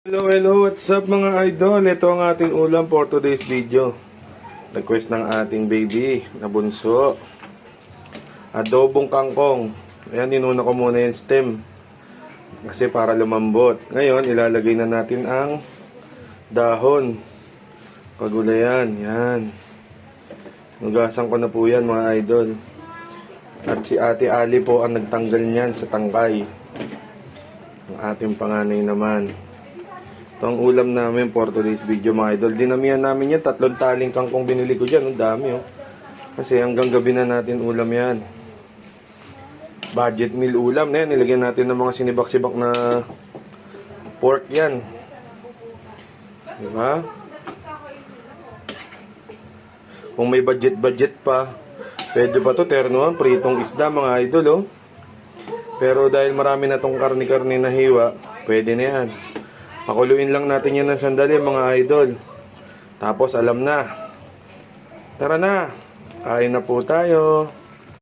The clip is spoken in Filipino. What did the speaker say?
Hello, what's up mga idol? Ito ang ating ulam for today's video. Request ng ating baby na bunso. Adobong kangkong. Ayan, inuna ko muna yung stem. Kasi para lumambot. Ngayon, ilalagay na natin ang dahon. Kagulayan, yan. Nugasan ko na po yan mga idol. At si Ate Ali po ang nagtanggal niyan sa tangkay. Ang ating panganay naman. Ito ang ulam namin for today's video mga idol. Dinamihan namin yan. 3 taling kangkong binili ko dyan. Ang dami oh. Kasi hanggang gabi na natin ulam yan. Budget meal ulam na yan. Nilagyan natin ng mga sinibak-sibak na pork yan. Diba? Kung may budget pa, pwede pa to ternoan. Pritong isda mga idol oh. Pero dahil marami na tong karni-karni na hiwa, pwede na yan. Pakuluin lang natin yan ng sandali mga idol. Tapos alam na. Tara na. Kain na po tayo.